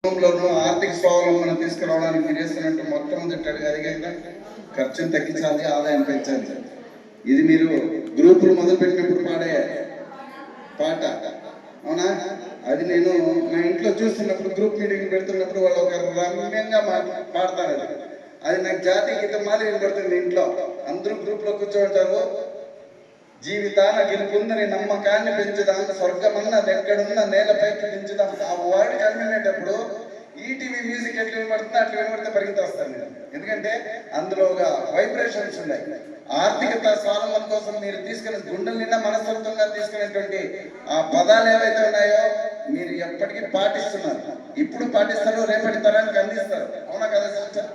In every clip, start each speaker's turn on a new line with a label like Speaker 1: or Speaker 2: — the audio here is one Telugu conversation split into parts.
Speaker 1: ఆర్థిక స్వావలంబన తీసుకురావడానికి మీరు చేస్తున్నట్టు మొట్టమొదటి అడిగైనా ఖర్చును తగ్గించాలి, ఆదాయం పెంచాలి. ఇది మీరు గ్రూపులు మొదలు పెట్టినప్పుడు పాడే పాట అవునా? అది నేను మా ఇంట్లో చూస్తున్నప్పుడు గ్రూప్ మీటింగ్ పెడుతున్నప్పుడు వాళ్ళు ఒక రమ్యంగా పాడతారు. అది నాకు జాతీయ గీతం మాదిరి వినపడుతుంది. ఇంట్లో అందరూ గ్రూప్లో కూర్చోంటారు. జీవితాన గెలుపుందని నమ్మకాన్ని పెంచుదాం, స్వర్గమన్నది ఎక్కడున్న నేలపైకి పెంచుదాం. ఆ వర్డ్ కనిపినప్పుడు ఈటీవీ మ్యూజిక్ ఎట్లా వినపడుతుందో అట్లా వినపడితే పరిగెత్తిస్తాను నేను. ఎందుకంటే అందులో ఒక వైబ్రేషన్స్ ఉన్నాయి. ఆర్థికత స్వావలంబన కోసం మీరు తీసుకునే గుండెల నిండా మనస్తత్వంగా తీసుకునేటువంటి ఆ పదాలు ఏవైతే ఉన్నాయో మీరు ఎప్పటికీ పాటిస్తున్నారు. ఇప్పుడు పాటిస్తారు, రేపటి తరానికి అందిస్తారు. అవునా కదా సార్?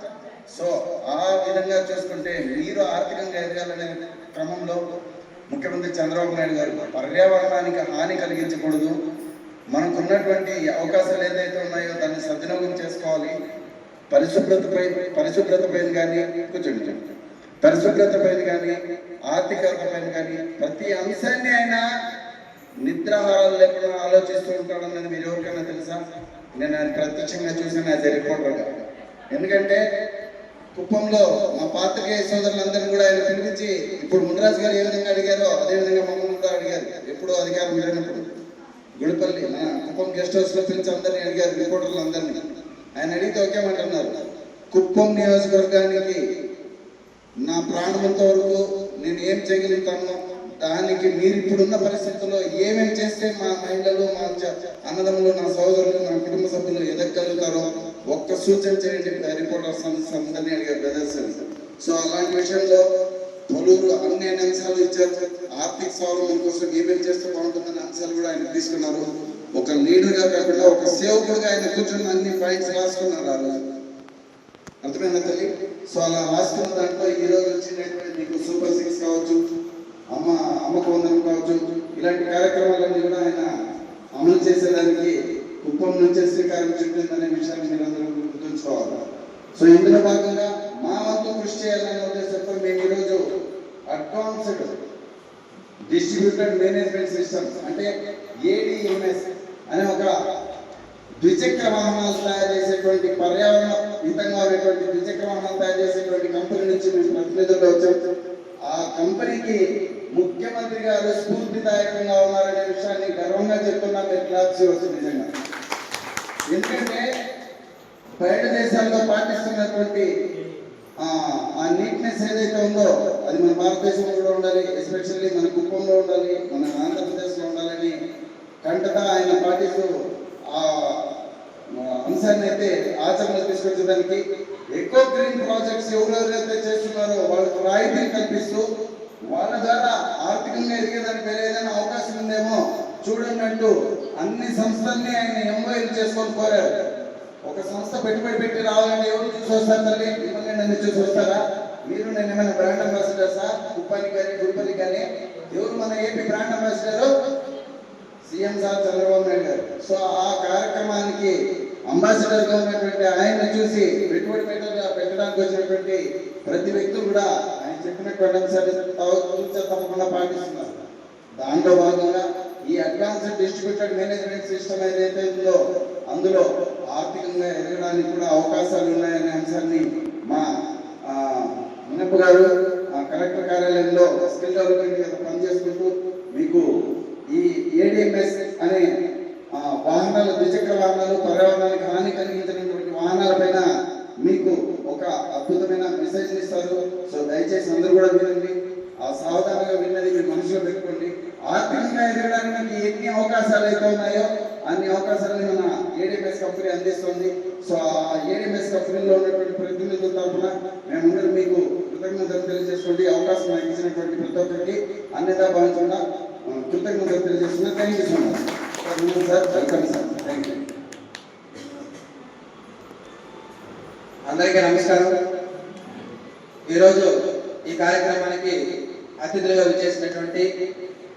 Speaker 1: సో ఆ విధంగా చూసుకుంటే మీరు ఆర్థికంగా ఎదగాలనే క్రమంలో ముఖ్యమంత్రి చంద్రబాబు నాయుడు గారు పర్యావరణానికి హాని కలిగించకూడదు, మనకున్నటువంటి అవకాశాలు ఏదైతే ఉన్నాయో దాన్ని సద్వినియోగం చేసుకోవాలి. పరిశుభ్రత పైన కానీ పరిశుభ్రత పైన కానీ ఆర్థికత పైన కానీ ప్రతి అంశాన్ని ఆయన నిద్రాహారాలు లేకుండా ఆలోచిస్తూ ఉంటాడు అన్నది మీరు ఎవరికైనా తెలుసా? నేను ఆయన ప్రత్యక్షంగా చూసాను యాజ్ ఎ రిపోర్టర్గా. ఎందుకంటే కుప్పంలో మా పాత్రికేయ సోదరులందరినీ కూడా ఆయన పిలిపించి ఇప్పుడు మునరాజు గారు ఏ విధంగా అడిగారో అదేవిధంగా మమ్మల్ని కూడా అడిగారు. ఎప్పుడూ అధికారం లేనప్పుడు గుడిపల్లి మన కుప్పం గెస్ట్ హౌస్లో పిలిచి అందరినీ అడిగారు, రిపోర్టర్లు అందరినీ. ఆయన అడిగితే ఒకేమంటున్నారు, కుప్పం నియోజకవర్గానికి నా ప్రాణమంత వరకు నేను ఏం చేయగలుగుతాను, దానికి మీరు ఇప్పుడున్న పరిస్థితుల్లో ఏమేమి చేస్తే మా మహిళలు, మా అన్నదమ్ములు, నా సోదరులు, నా కుటుంబ సభ్యులు ఎదగలుగుతారో ఒక్క సూచన చేయండి. రిపోర్టర్స్ అందరినీ అడిగారు ప్రదర్శన. సో అలాంటి విషయంలో పలువురు అన్ని అంశాలు ఇచ్చారు. ఆర్థిక స్వావలంబన కోసం ఏమేమి చేస్తే బాగుంటుందనే అంశాలు కూడా ఆయన తీసుకున్నారు. ఒక లీడర్గా కాకుండా ఒక సేవకుడుగా ఆయన కూర్చొని అన్ని పాయింట్స్ రాసుకున్నారు ఆ రోజు. అర్థమైందా తల్లి? సో అలా రాసుకున్న దాంట్లో ఈ రోజు వచ్చినటువంటి మీకు సూపర్ 6 కావచ్చు, అమ్మకు వందనం కావచ్చు, ఇలాంటి కార్యక్రమాలన్నీ కూడా ఆయన అమలు చేసేదానికి కుప్పం నుంచే శ్రీకారం చుట్టిందనే విషయాన్ని మీరు అందరూ గుర్తుంచుకోవాలి. సో ఇందులో భాగంగా మా వంతు కృషి చేయాలనే ఉద్దేశంతో మేము ఈరోజు అడ్వాన్స్డ్ డిస్ట్రిబ్యూటెడ్ మేనేజ్మెంట్ సిస్టమ్స్ అంటే ADMS అనే ఒక ద్విచక్ర వాహనాలు తయారు చేసేటువంటి పర్యావరణ హితంగా ఉన్నటువంటి ద్విచక్ర వాహనాలు తయారు చేసేటువంటి కంపెనీ నుంచి మేము ప్రతినిధులుగా వచ్చాము. ఆ కంపెనీకి ముఖ్యమంత్రి గారు స్ఫూర్తిదాయకంగా ఉన్నారనే విషయాన్ని గర్వంగా చెప్తున్నా. మీరు క్లాప్స్ వస్తుంది నిజంగా. ఎందుకంటే బయట దేశాల్లో పాటిస్తున్నటువంటి ఆ నీట్నెస్ ఏదైతే ఉందో అది మన భారతదేశంలో కూడా ఉండాలి, ఎస్పెషల్లీ మన కుప్పంలో ఉండాలి, మన ఆంధ్రప్రదేశ్లో ఉండాలని కంటగా ఆయన పాటిస్తూ ఆ అంశాన్ని అయితే ఆచరణలో తీసుకొచ్చేదానికి ఎకో గ్రీన్ ప్రాజెక్ట్స్ ఎవరెవరైతే చేస్తున్నారో వాళ్ళకు రాయితీలు కల్పిస్తూ వాళ్ళ ద్వారా ఆర్థికంగా ఎదిగేదానికి వేరే ఏదైనా అవకాశం ఉందేమో చూడండి అంటూ అన్ని సంస్థల్ని ఆయన ఎంఓఎల్ చేసుకొని కోరారు. ఒక సంస్థ పెట్టుబడి పెట్టి రావాలంటే ఎవరు చూసి వస్తారు తల్లి? మిమ్మల్ని నన్ను చూసి వస్తారా? మీరు నేను ఏమైనా బ్రాండ్ అంబాసిడర్సా? కుప్పానికి కానీ గుడిపల్లికి కానీ ఎవరు మన AP brand ambassador? CM sir Chandrababu Naidu గారు. సో ఆ కార్యక్రమానికి అంబాసిడర్గా ఉన్నటువంటి ఆయన్ని చూసి పెట్టుబడి పెట్టడానికి వచ్చినటువంటి ప్రతి వ్యక్తులు కూడా ఆయన చెప్పినటువంటి అంశాలు తప్పకుండా పాటిస్తున్నారు. దాంట్లో భాగంగా ఈ అడ్వాన్స్డ్ డిస్ట్రిబ్యూటెడ్ మేనేజ్మెంట్ సిస్టమ్ ఏదైతే ఉందో అందులో ఆర్థికంగా ఎదగడానికి కూడా అవకాశాలు ఉన్నాయనే అంశాన్ని మా మునప్ప గారు కలెక్టర్ కార్యాలయంలో స్కిల్ డెవలప్మెంట్ పనిచేసుకుంటూ మీకు ఈ ADMS అనే వాహనాలు, ద్విచక్ర వాహనాలు, పర్యావరణానికి హాని కలిగించినటువంటి వాహనాలపైన మీకు ఒక అద్భుతమైన మెసేజ్ ఇస్తారు. సో దయచేసి అందరూ కూడా వినండి. ఆ సావధానంగా విన్నది మీరు మనసులో పెట్టుకోండి. ఆర్థికంగా ఎదగడానికి ఎన్ని అవకాశాలు అయితే ఉన్నాయో అన్ని అవకాశాలని మన ADMS కంపెనీ అందిస్తుంది. సో ఆ ADMS కంపెనీలో ఉన్నటువంటి ప్రతినిధుల తరఫున మేమందరం మీకు కృతజ్ఞతలు తెలియజేసుకోండి. అవకాశం నాకు ఇచ్చినటువంటి ప్రతి ఒక్కరికి అన్యతా భావించకుండా కృతజ్ఞతలు తెలియజేస్తున్నా. Thank you so much sir. Welcome sir. Thank you.
Speaker 2: అందరికీ నమస్కారం. ఈరోజు ఈ కార్యక్రమానికి అతిథులుగా విచ్చేసినటువంటి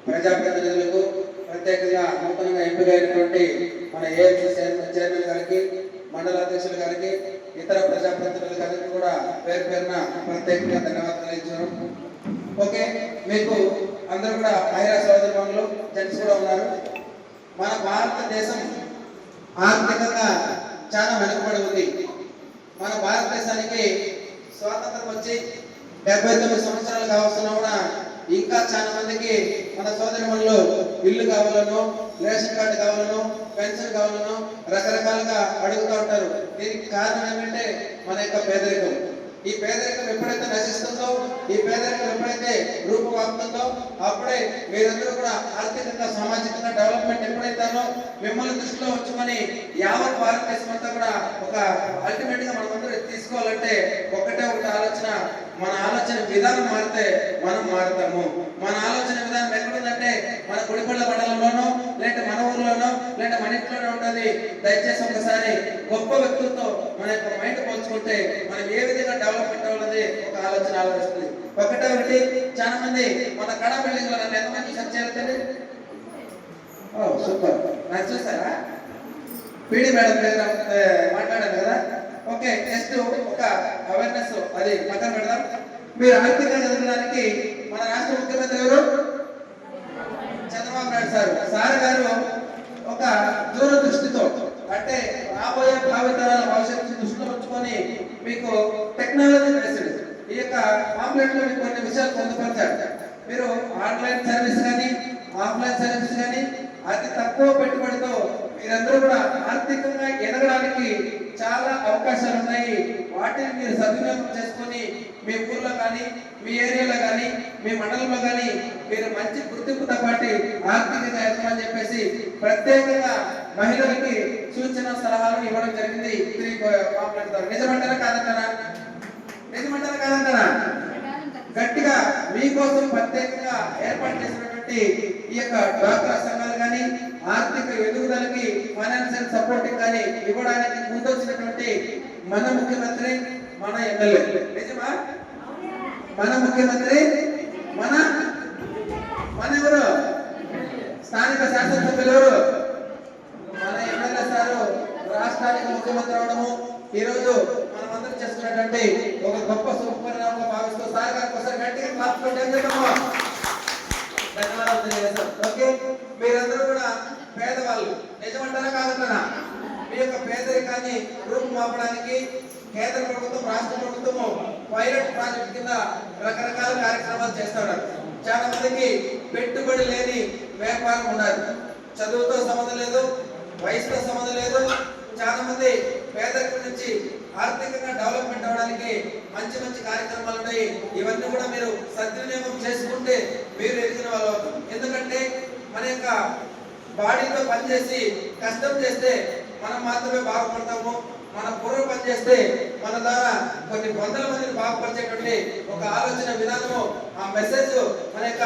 Speaker 2: ప్రజాప్రతినిధులకు, ప్రత్యేకంగా నూతనంగా ఎంపికైనటువంటి మన AMC చైర్మన్ గారికి, మండల అధ్యక్షుల గారికి, ఇతర ప్రజాప్రతినిధుల గారికి కూడా పేరు పేరున ప్రత్యేకంగా ధన్యవాదాలు ఇచ్చారు. ఓకే, మీకు అందరూ కూడా మహిళా సోదరులు జెంట్స్ కూడా ఉన్నారు. మన భారతదేశం ఆర్థికంగా చాలా భారతదేశానికి స్వాతంత్రం వచ్చి 79 సంవత్సరాలు కావాల్సిన కూడా ఇంకా చాలా మందికి మన సోదరిమణులు ఇల్లు కావాలను, రేషన్ కార్డు కావాలను, పెన్షన్ కావాలను రకరకాలుగా అడుగుతూ ఉంటారు. దీనికి కారణం ఏమంటే మన యొక్క పేదరికం. ఈ పేదరికం ఎప్పుడైతే నశిస్తుందో, ఈ పేదరికం ఎప్పుడైతే రూపుమాపుతుందో అప్పుడే మీరందరూ కూడా ఆర్థికంగా సామాజికంగా డెవలప్మెంట్ ఎప్పుడైతారో మిమ్మల్ని దృష్టిలో ఉంచుకొని యావత్ భారతదేశం అంతా కూడా ఒక అల్టిమేట్ గా మనమందరూ తీసుకోవాలంటే ఒకటే ఆలోచన, మన ఆలోచన విధానం మారితే మనం మారుతాము. మన ఆలోచన విధానం ఎక్కడుందంటే మన గుడిపళ్ళ మండలంలోనో లేదంటే మన ఊర్లోనో లేదంటే మన ఇంట్లోనే ఉంటుంది. దయచేసి ఒకసారి గొప్ప వ్యక్తులతో మన యొక్క మైండ్ పోల్చుకుంటే మనం ఏ విధంగా డెవలప్మెంట్ అవ్వాలనేది ఒక ఆలోచన ఆలోచిస్తుంది. ఒకటి చాలా మంది మన కళా బిల్డింగ్ లో నన్ను ఎంతమంది సెర్చ్ చేయాలి? ఓ సూపర్, నాకు చూస్తారా? పీడి మేడం దగ్గర మాట్లాడాను కదా. ఓకే, జస్ట్ ఒక అవేర్నెస్ అది పక్కన పెడదాం. మీరు ఆర్థికంగా ఎదగడానికి మన రాష్ట్ర ముఖ్యమంత్రి ఎవరు? చంద్రబాబు నాయుడు సార్ గారు ఒక దూరదృష్టితో అంటే రాబోయే భావితరాల భవిష్యత్తు దృష్టిలో ఉంచుకొని మీకు టెక్నాలజీ బేస్డ్ ఈ యొక్క పాంప్లెట్ లో మీకు కొన్ని విషయాలు పొందుపరిచారు. మీరు ఆన్లైన్ సర్వీస్ కానీ ఆఫ్లైన్ సర్వీస్ కానీ అతి తక్కువ పెట్టుబడితో మీరందరూ కూడా ఆర్థికంగా ఎదగడానికి చాలా అవకాశాలు ఉన్నాయి. వాటిని మీరు సద్వినియోగం చేసుకొని మీ ఊర్లో కానీ మీ ఏరియాలో కానీ మీ మండలంలో కానీ మీరు మంచి గుర్తింపుతో పాటు ఆర్థికంగా ఎదగమని చెప్పేసి ప్రత్యేకంగా మహిళలకి సూచన సలహాలు ఇవ్వడం జరిగింది. నిజమంటారా కాదంటారా? నిజమంటారా కాదంటారా? గట్టిగా మీకోసం ప్రత్యేకంగా ఏర్పాటు చేసినటువంటి ఈ యొక్క డ్వాక్రా సంఘాలు కానీ ఆర్థిక ఎదుగుదలకి ఫైనాన్షియల్ సపోర్టింగ్ కానీ ఇవ్వడానికి ముందొచ్చినటువంటి మన ముఖ్యమంత్రి, మన ఎమ్మెల్యే. నిజమా? మన ముఖ్యమంత్రి మన ఎవరు? స్థానిక శాసనసభ్యులు ఎవరు? మన ఎమ్మెల్యే సారు రాష్ట్రానికి ముఖ్యమంత్రి అవడము ఈరోజు మనమందరం చేస్తున్నటువంటి ఒక గొప్ప శుభపరిణామంగా భావిస్తూ సార్ గారికి ఒకసారి గట్టిగా ధన్యవాదాలు తెలియజేస్తాం. ఓకే, మీరందరూ కూడా పేదవాళ్ళు. నిజమంటారా కాదంటారా? మీ యొక్క పేదరికాన్ని రూపుమాపడానికి కేంద్ర ప్రభుత్వం రాష్ట్ర ప్రభుత్వము పైలట్ ప్రాజెక్ట్ కింద రకరకాల కార్యక్రమాలు చేస్తున్నారు. చాలా మందికి పెట్టుబడి లేని వ్యాపారం ఉన్నారు. చదువుతో సంబంధం లేదు, వయసుతో సంబంధం లేదు. చాలా మంది పేదరికం నుంచి ఆర్థికంగా డెవలప్మెంట్ అవడానికి మంచి మంచి కార్యక్రమాలు ఉన్నాయి. ఇవన్నీ కూడా మీరు సద్వినియోగం చేసుకుంటే మీరు ఎదిగిన వాళ్ళు అవుతారు. ఎందుకంటే మన యొక్క బాడీతో పనిచేసి కష్టం చేస్తే మనం మాత్రమే బాగుపడతాము. మన బుర్ర పనిచేస్తే మన ద్వారా కొన్ని వందల మందిని బాగుపరిచేటువంటి ఒక ఆలోచన విధానము, ఆ మెసేజ్ మన యొక్క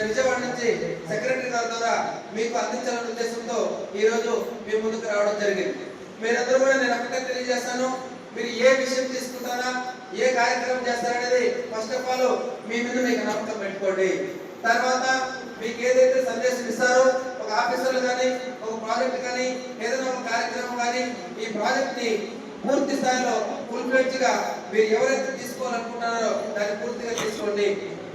Speaker 2: విజయవాడ నుంచి సెక్రటరీ గారి ద్వారా మీకు అందించాలనే ఉద్దేశంతో ఈ రోజు మీ ముందుకు రావడం జరిగింది. మీరందరూ కూడా నేను ఒకటే తెలియజేస్తాను, మీరు ఏ విషయం తీసుకుంటారా, ఏ కార్యక్రమం చేస్తారనేది ఫస్ట్ ఆఫ్ ఆల్ మీ మీద మీకు నమ్మకం పెట్టుకోండి. తర్వాత మీకు ఏదైతే సందేశం ఇస్తారో ఒక ఆఫీసర్లు కానీ ఒక ప్రాజెక్ట్ కానీ ఏదైనా ఒక కార్యక్రమం కానీ ఈ ప్రాజెక్ట్ ని పూర్తి స్థాయిలో ఫుల్ ఫ్లెడ్జ్ గా మీరు ఎవరైతే తీసుకోవాలనుకుంటున్నారో దాన్ని పూర్తిగా తీసుకోండి.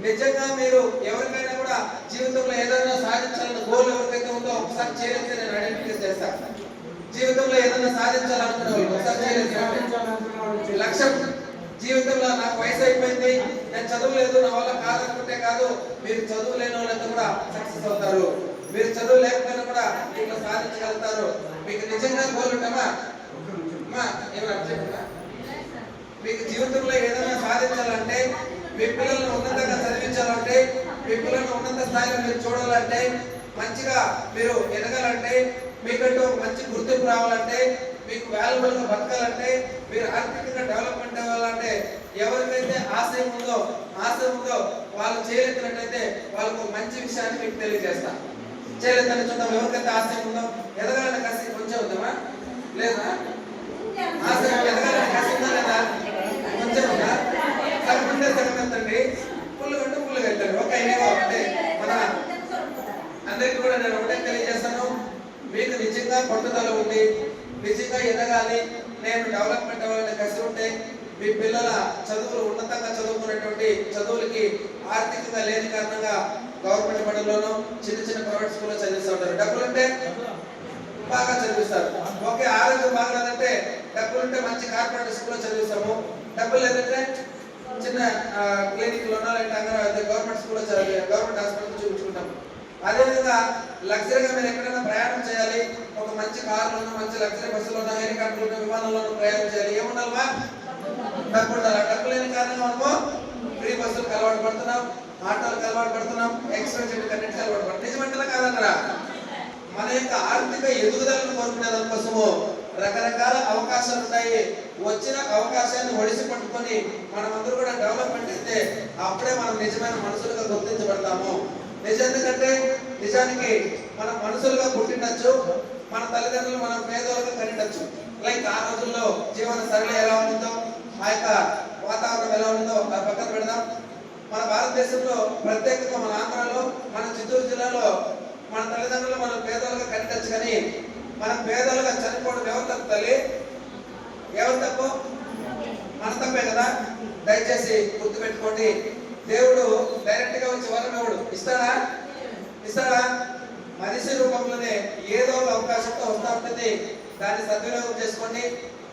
Speaker 2: నిజంగా మీరు ఎవరికైనా కూడా జీవితంలో ఏదైనా సాధించాలన్న గోల్ ఎవరికైతే ఉందో ఒకసారి చేరైతే నేను ఐడెంటిఫై చేస్తాను. జీవితంలో ఏదైనా సాధించాలనుకున్న వాళ్ళు ఒకసారి చేరైతే లక్ష్యం, జీవితంలో నాకు వయసు అయిపోయింది, నేను చదువులేదు, నా వల్ల కాదనుకుంటే కాదు, మీరు చదువు లేని వాళ్ళంతా కూడా సక్సెస్ అవుతారు. మీరు చదువు లేకపోయినా కూడా దీంట్లో సాధించగలుగుతారు. మీకు నిజంగా గోల్ ఉంటామా? మీకు జీవితంలో ఏదైనా సాధించాలంటే, మీ పిల్లల్ని ఉన్నతంగా చదివించాలంటే, మీ పిల్లల్ని ఉన్నత స్థాయిలో మీరు చూడాలంటే, మంచిగా మీరు ఎదగాలంటే, మీకంటూ మంచి గుర్తింపు రావాలంటే, మీకు వాల్యుబుల్ గా బతకాలంటే, మీరు ఆర్థికంగా డెవలప్మెంట్ అవ్వాలంటే, ఎవరికైతే ఆశయం ఉందో వాళ్ళు చేయలేనట్లయితే వాళ్ళకు మంచి విషయాన్ని మీకు తెలియజేస్తా. చేయలేదని చూద్దాం. ఎవరికైతే ఆశయం ఉందో ఎదగాలని కసి కొంచెం ఉందామా? లేదా? ఆశయం ఎదగాలని కసి ఉందా లేదా? కొంచెం ఉందా? సగమంటే సగమెంతండి, ఫుల్గా ఉంటే ఫుల్గా వెళ్తాడు. ఓకే, అంటే మన అందరికీ కూడా నేను ఒకటే తెలియజేస్తాను, మీకు నిజంగా పట్టుదల ఉంది, నిజంగా ఎదగాలి, నేను డెవలప్మెంట్ అవ్వాలని కసి ఉంటే మీ పిల్లల చదువులు ఉన్నతంగా చదువుకున్నటువంటి చదువులకి ఆర్థికంగా లేని కారణంగా గవర్నమెంట్ బడుల్లోనూ చిన్న చిన్న ప్రైవేట్ స్కూల్లో చదివిస్తూ ఉంటారు. డబ్బులుంటే బాగా చదివిస్తారు. ఓకే, ఆరోగ్యం బాగలేదంటే డబ్బులు ఉంటే మంచి కార్పొరేట్ స్కూల్లో చదివిస్తాము, డబ్బులు లేదంటే చిన్న క్లినిక్లోనో లేదంటే గవర్నమెంట్ స్కూల్లో గవర్నమెంట్ హాస్పిటల్ చూపించుకుంటాము. అదేవిధంగా లగ్జరీగా మీరు ఎక్కడైనా ప్రయాణం చేయాలి, ఒక మంచి కారులోనో మంచి లగ్జరీ బస్సులోనో హెలికాప్టర్లోనో విమానంలోనో ప్రయాణం చేయాలి, ఏముండాలమ్మా? డబ్బు ఉండాలి. డబ్బు లేని కారణంగా మనము ఫ్రీ బస్సులకు అలవాటు పడుతున్నాం, ఆటోలకు అలవాటు పడుతున్నాం, ఎక్స్ప్రెస్ కన్నెక్ట్కి అలవాటు పడుతున్నాం. నిజమంటారా కాదంటారా? మన యొక్క ఆర్థిక ఎదుగుదలను కోరుకునే దానికోసము రకరకాల అవకాశాలు ఉన్నాయి. వచ్చిన అవకాశాన్ని ఒడిసి పట్టుకొని మనమందరూ కూడా డెవలప్మెంట్ అయితే అప్పుడే మనం నిజమైన మనుషులుగా గుర్తించబడతాము. ఎందుకంటే నిజానికి మనం మనుషులుగా పుట్టిండొచ్చు, మన తల్లిదండ్రులు మనం పేదలుగా కనిండొచ్చు. లైక్ ఆ రోజుల్లో జీవన సరళి ఎలా ఉందో, ఆ యొక్క వాతావరణం ఎలా ఉందో ఆ పక్కన పెడదాం. మన భారతదేశంలో ప్రత్యేకంగా మన ఆంధ్రాలో, మన చిత్తూరు జిల్లాలో మన తల్లిదండ్రులు మనం పేదలుగా కనిపించచ్చు. కానీ మనం పేదలుగా చనిపోవడం ఎవరు తప్పు తల్లి? ఎవరు తప్పు? మన తప్పే కదా. దయచేసి గుర్తుపెట్టుకోండి, దేవుడు డైరెక్ట్ గా వచ్చి వరం ఎవడు ఇస్తాడా? మనిషి రూపంలోనే ఏదో ఒక అవకాశంతో వస్తూ ఉంటుంది. దాన్ని సద్వినియోగం చేసుకోండి.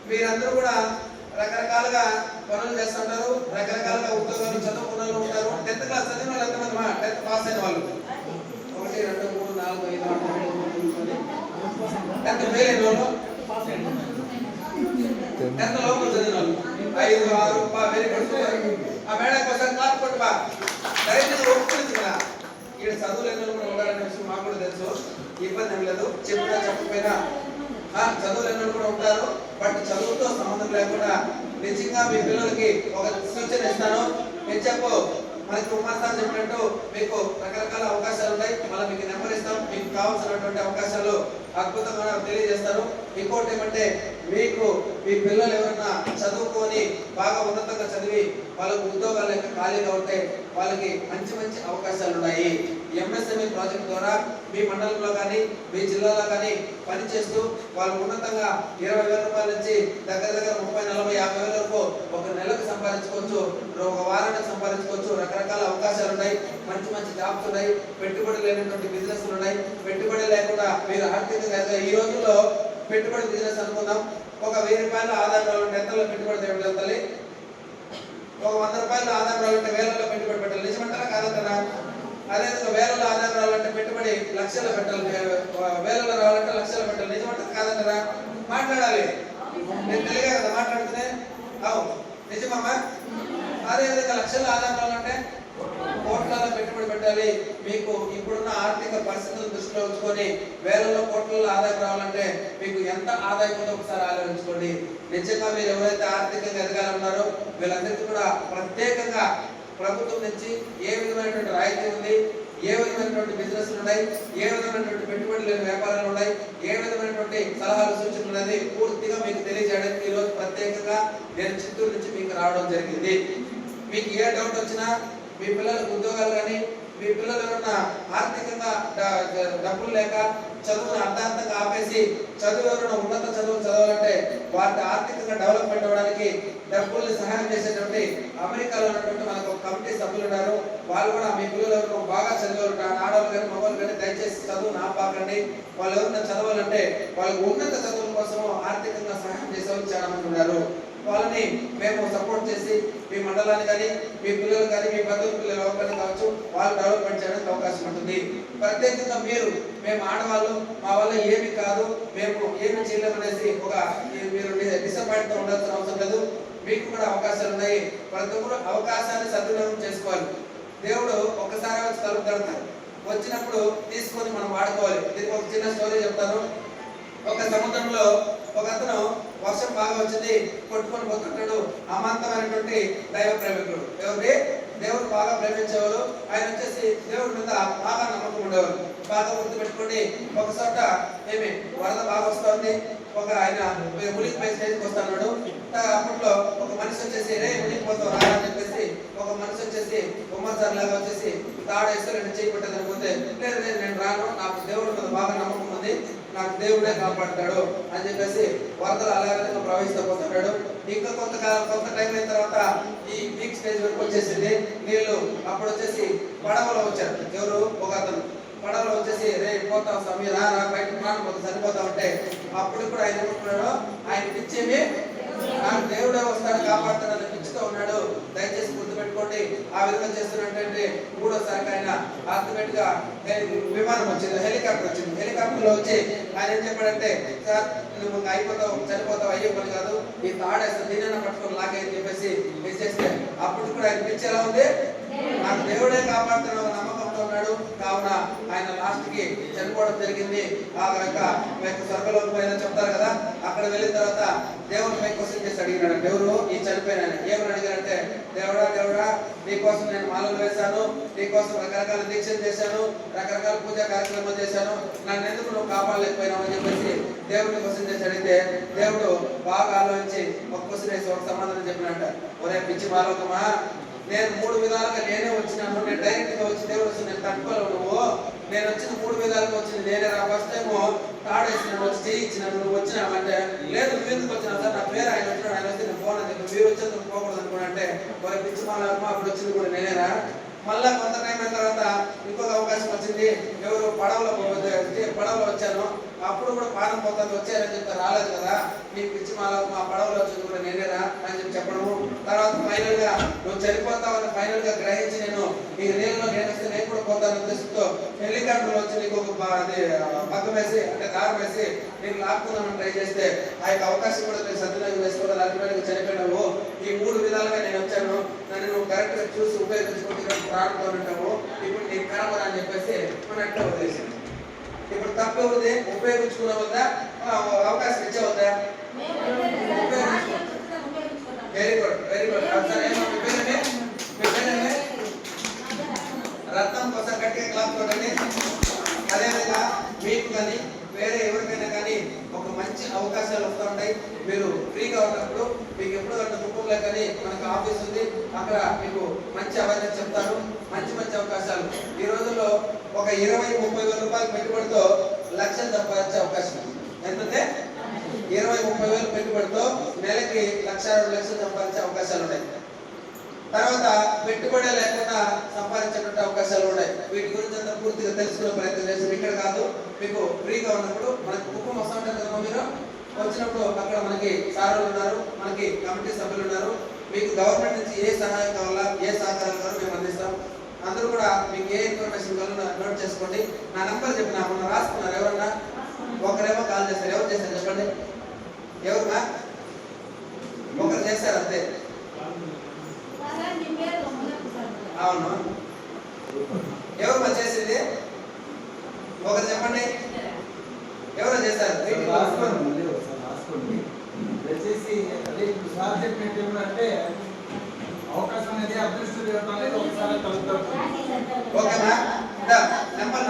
Speaker 2: మీరందరూ కూడా రకరకాలుగా పనులు చేస్తుంటారు, రకరకాలుగా ఉద్యోగాలు చదువుకున్న వాళ్ళు ఉంటారు. 10th క్లాస్ చదివిన వాళ్ళు ఎంతమంది? 10th పాస్ అయిన వాళ్ళు 1 2 3 4 5 6 10th ఫెయిల్ అయిన వాళ్ళు, 10th లోపల చదివిన వాళ్ళు 5 6 వెరీ గుడ్. ఆ మేడకు ఒకసారి క్లాప్ కొట్టు బా. డైరెక్ట్గా ఒప్పుకుంది కదా. ఇక్కడ చదువు లేని వాళ్ళు కూడా ఉండాలనే విషయం మాకు కూడా తెలుసు, ఇబ్బంది ఏం లేదు. చెప్పినా చెప్పకపోయినా చదువు లేని వాళ్ళు కూడా ఉంటారు. బట్ చదువుతో సంబంధం లేకుండా నిజంగా మీ పిల్లలకి ఒక సూచన ఇస్తాను. నేను చెప్పు, మనకి ఉమాసార్ చెప్పినట్టు మీకు రకరకాల అవకాశాలు ఉన్నాయి. మళ్ళీ మీకు నెంబర్ ఇస్తాం. మీకు కావాల్సినటువంటి అవకాశాలు అద్భుతంగా తెలియజేస్తారు. ఇంకోటి ఏమంటే, మీకు మీ పిల్లలు ఎవరన్నా చదువుకొని బాగా ఉన్నతంగా చదివి వాళ్ళకు ఉద్యోగాలు లేక ఖాళీగా ఉంటే వాళ్ళకి మంచి మంచి అవకాశాలు ఉన్నాయి. ఎంఎస్ఎంఈ ప్రాజెక్ట్ ద్వారా మీ మండలంలో కానీ మీ జిల్లాలో కానీ పనిచేస్తూ వాళ్ళు ఉన్నతంగా 20,000 రూపాయల నుంచి దగ్గర 30, 40, 50,000 వరకు ఒక నెలకు సంపాదించుకోవచ్చు, ఒక వారానికి సంపాదించుకోవచ్చు. రకరకాల అవకాశాలు ఉన్నాయి, మంచి మంచి జాబ్స్ ఉన్నాయి, పెట్టుబడి లేనటువంటి బిజినెస్లు ఉన్నాయి. పెట్టుబడి లేకుండా మీరు ఆర్థికంగా ఈ రోజుల్లో పెట్టుబడి బిజినెస్ అనుకుందాం. ఒక 1000 రూపాయల ఆదాయం రావాలంటే ఎంతలో పెట్టుబడి తేవాలి? ఒక 100 రూపాయల ఆదాయం రావాలంటే వేలలో పెట్టుబడి పెట్టాలి. నిజమంటారా కాదంటారా? అదేవిధంగా వేలలో ఆదాయం రావాలంటే పెట్టుబడి లక్షల్లో పెట్టాలి, వేలలో రావాలంటే లక్షల్లో పెట్టాలి. నిజమంటారా కాదంటారా? మాట్లాడాలి. నేను తెలియగా కదా మాట్లాడుతున్నా. అవును నిజమమ్మా. అదేవిధంగా లక్షల్లో ఆదాయం రావాలంటే కోట్లలో పెట్టుబడి పెట్టాలి. మీకు ఇప్పుడున్న ఆర్థిక పరిస్థితులను దృష్టిలో ఉంచుకొని వేలలో కోట్లలో ఆదాయం రావాలంటే మీకు ఎంత ఆదాయం ఉందో ఒకసారి ఆలోచించుకోండి. నిజంగా మీరు ఎవరైతే ఆర్థికంగా ఎదగాలన్నారో వీళ్ళందరికీ కూడా ప్రత్యేకంగా ప్రభుత్వం నుంచి ఏ విధమైనటువంటి రాయితీ ఉంది, ఏ విధమైనటువంటి బిజినెస్లు ఉన్నాయి, ఏ విధమైనటువంటి పెట్టుబడి లేని వ్యాపారాలు ఉన్నాయి, ఏ విధమైనటువంటి సలహాలు సూచనలు అనేది పూర్తిగా మీకు తెలియజేయడానికి ఈరోజు ప్రత్యేకంగా నేను చిత్తూరు నుంచి మీకు రావడం జరిగింది. మీకు ఏ డౌట్ వచ్చినా, మీ పిల్లలకు ఉద్యోగాలు కానీ, మీ పిల్లలు ఎవరన్నా ఆర్థికంగా డబ్బులు లేక చదువును అర్థాంతంగా ఆపేసి ఎవరైనా ఉన్నత చదువులు చదవాలంటే వాటి ఆర్థికంగా డెవలప్మెంట్ అవ్వడానికి డబ్బుల్ని సహాయం చేసేటువంటి అమెరికాలో ఉన్నటువంటి మనకు ఒక కమిటీ సభ్యులు ఉన్నారు. వాళ్ళు కూడా మీ పిల్లలు ఎవరు బాగా చదివారు, ఆడవాళ్ళు కానీ మగవాళ్ళు కానీ దయచేసి చదువును ఆపాకండి. వాళ్ళు ఎవరైనా చదవాలంటే వాళ్ళకు ఉన్నత చదువుల కోసము ఆర్థికంగా సహాయం చేసేవాళ్ళు చాలా మంది ఉన్నారు. వాళ్ళని మేము సపోర్ట్ చేసి మీ మండలాన్ని కానీ, మీ పిల్లలు కానీ, మీ బంధువుల పిల్లలు ఎవరికైనా కావచ్చు, వాళ్ళు డెవలప్మెంట్ చేయడానికి అవకాశం ఉంటుంది. ప్రత్యేకంగా మేము ఆడవాళ్ళు మా వల్ల ఏమి కాదు, మేము ఏమి చేయలేమనేసి మీరు డిసప్పాయింట్తో ఉండాల్సిన అవసరం లేదు. మీకు కూడా అవకాశాలు ఉన్నాయి. ప్రతి ఒక్కరు అవకాశాన్ని సద్వినియోగం చేసుకోవాలి. దేవుడు ఒక్కసారి వచ్చి తలుపు తడతారు, వచ్చినప్పుడు తీసుకొని మనం వాడుకోవాలి. దీనికి ఒక చిన్న స్టోరీ చెప్తాను. ఒక సముద్రంలో ఒక అతను వర్షం బాగా వచ్చింది, కొట్టుకొని పోతుంటాడు. అమాంతమైనటువంటి దైవ ప్రేమికుడు. ఎవరి? దేవుడు బాగా ప్రేమించేవారు. ఆయన వచ్చేసి దేవుడి మీద బాగా నమ్మకం ఉండేవారు. బాగా గుర్తు పెట్టుకోండి. ఒక చోట వరద బాగా వస్తుంది. ఆయన మునిగిపోయి స్టేజ్కి వస్తున్నాడు. అప్పట్లో ఒక మనిషి వచ్చేసి రే మునిగిపోతావు రా అని చెప్పేసి ఒక మనిషి వచ్చేసి ఉమ్మసారి లాగా వచ్చేసి తాడేస్తే 2 చేయి పెట్టేది అనుకుంటే, లేదు నేను రాను, నాకు దేవుడి మీద బాగా నమ్మకం ఉంది, నాకు దేవుడే కాపాడుతాడు అని చెప్పేసి వరదలు అలాగే ప్రవహిస్తూ పోతున్నాడు. ఇంకా కొంత టైం అయిన తర్వాత ఈ పీక్ స్టేజ్ వరకు వచ్చేసింది నీళ్లు. అప్పుడు వచ్చేసి పడవలో వచ్చారు. ఎవరు? ఒక అతను పడవలో వచ్చేసి రే పోతాం స్వామి రా బయట ప్రాణం పోతే సరిపోతా ఉంటే అప్పుడు కూడా ఆయన ఏమంటున్నాడు, ఆయన పిచ్చేమి దేవుడే వస్తాడు కాపాడుతాడని పిచ్చితో ఉన్నాడు. దయచేసి గుర్తుపెట్టుకోండి. ఆ విధంగా చేస్తున్నట్టు మూడోసారి ఆయన అల్టిమేట్ గా విమానం వచ్చింది, హెలికాప్టర్ వచ్చింది. హెలికాప్టర్ లో వచ్చి ఆయన ఏం చెప్పాడంటే, సార్ నువ్వు అయిపోతావు, చనిపోతావు, అయ్యే పని కాదు, ఈ తాడేస్తాను దీనైనా పట్టుకొని లాగేయని చెప్పేసి చేస్తే అప్పుడు కూడా ఆయన పిచ్చి ఎలా ఉంది, నాకు దేవుడే కాపాడుతున్న నమ్మకంతో ఉన్నాడు. కావున ఆయన లాస్ట్ కి చనిపోవడం జరిగింది. ఆ యొక్క స్వర్గలోకి పోయిన చెప్తారు కదా, అక్కడ వెళ్ళిన తర్వాత దేవుని పై క్వశ్చన్ చేసి అడిగినాడు. దేవుడు ఈ చనిపోయిన ఏమని అడిగారంటే, దేవుడా దేవుడా నీకోసం నేను మాలలు వేశాను, నీకోసం రకరకాల దీక్షలు చేశాను, రకరకాల పూజా కార్యక్రమాలు చేశాను, నన్ను ఎందుకు నువ్వు కాపాడలేకపోయినావు అని చెప్పేసి దేవుడిని క్వశ్చన్ చేసి అడిగితే దేవుడు బాగా ఆలోచించి ఒక క్వశ్చన్ వేసి ఒక సమాధానం చెప్పినట్ట. ఒరే పిచ్చి మాలోకమా, నేను 3 విధాలుగా నేనే వచ్చినాను, నేను డైరెక్ట్ గా వచ్చి దేవుడు వచ్చి నేను తట్టుకోలేవు, నువ్వు నేను వచ్చిన 3 విధాలుగా వచ్చింది నేనే రా. ఫస్ట్ టైం తాడేసినాను, వచ్చి చేయించినాను, నువ్వు వచ్చినావంటే లేదు నువ్వు ఎందుకు వచ్చినావు సార్, నా పేరు ఆయన వచ్చినాడు, ఆయన వస్తే నేను ఫోన్ అని చెప్పి మీరు వచ్చేందుకు పోకూడదు అనుకున్నాంటే మరి పిచ్చి మాలోకమా అప్పుడు వచ్చింది కూడా నేనేరా. మళ్ళా కొంత టైం అయిన తర్వాత ఇంకొక అవకాశం వచ్చింది, ఎవరు పడవలో వచ్చాను, అప్పుడు కూడా పానం పోతాను, వచ్చారని చెప్తే రాలేదు కదా, నీకు పిచ్చి మా పడవలో వచ్చింది కూడా నేనేరా అని చెప్పి చెప్పడము. తర్వాత ఫైనల్ గా నువ్వు చనిపోతావని ఫైనల్ గా గ్రహించి నేను ఈ నీళ్ళలో నేను వస్తే నేను కూడా పోతాను ఉద్దేశంతో హెలికాప్టర్ వచ్చి నీకు ఒక పక్కం వేసి అంటే దారం వేసి నేను లాక్కుందామని ట్రై చేస్తే ఆ యొక్క అవకాశం కూడా నేను సద్వినియోగం వేసుకోవడం అల్టిమేట్గా చనిపోయినావు. ఈ 3 విధాలుగా నేను వచ్చాను, నన్ను నువ్వు కరెక్ట్ గా చూసి ఉపయోగించుకుంటున్నావు, ప్రాణంతో ఉంటావు, ఇప్పుడు నీకు కనబడా అని చెప్పేసి మన అట్లా వదిలేసాను. ఇప్పుడు తప్పు ఉంది, ఉపయోగించుకున్న వద్దా, అవకాశం ఇచ్చే వద్దా? Very good very good. Ratnam కోసం గట్టిగా క్లాప్ కొట్టండి. అదేవిధంగా మీకు కానీ వేరే ఎవరికైనా కానీ ఒక మంచి అవకాశాలు వస్తూ ఉంటాయి. మీరు ఫ్రీగా ఉన్నప్పుడు మీకు ఎప్పుడు అంటే కుటుంబంలో కానీ మనకు ఆఫీస్ ఉంది, అక్కడ మీకు మంచి అవేర్నెస్ చెప్తారు, మంచి మంచి అవకాశాలు. ఈ రోజుల్లో ఒక 20-30 వేల రూపాయలు పెట్టుబడితో లక్షలు సంపాదించే అవకాశం ఉంది. ఎంతంటే 20-30 వేలు పెట్టుబడితో నెలకి 1-2 లక్షలు సంపాదించే అవకాశాలు ఉన్నాయి. తర్వాత పెట్టుబడి లేకుండా సంపాదించేటువంటి అవకాశాలు ఉన్నాయి. వీటి గురించి అంతా పూర్తిగా తెలుసుకునే ప్రయత్నం చేస్తాం. ఇక్కడ కాదు, మీకు ఫ్రీగా ఉన్నప్పుడు మనకు కుటుంబం వస్తూ ఉంటారు కదా, మీరు వచ్చినప్పుడు అక్కడ మనకి సార్లు ఉన్నారు, మనకి కమిటీ సభ్యులు ఉన్నారు. మీకు గవర్నమెంట్ నుంచి ఏ సహాయం కావాలా, ఏ సహకారం కావాలో మేము అందిస్తాం. అందరూ కూడా మీకు ఏ ఇన్ఫర్మేషన్ కావాలో నోట్ చేసుకోండి. నా నంబర్ చెప్పిన మొన్న రాసుకున్నారు, ఎవరన్నా ఒకరేమో కాల్ చేస్తారు. ఎవరు చేశారు చెప్పండి, ఎవరున్నా ఒకరు చేశారు అంతే. అవును, ఎవరు మా చేసింది ఒకరు చెప్పండి, ఎవరు చేశారు?
Speaker 3: దయచేసి అదే సార్ చెప్పినట్టు ఏమంటే అవకాశం అనేది అదృష్టం ఒకసారి కలుగుతారు.
Speaker 2: ఓకేనా? నెంబర్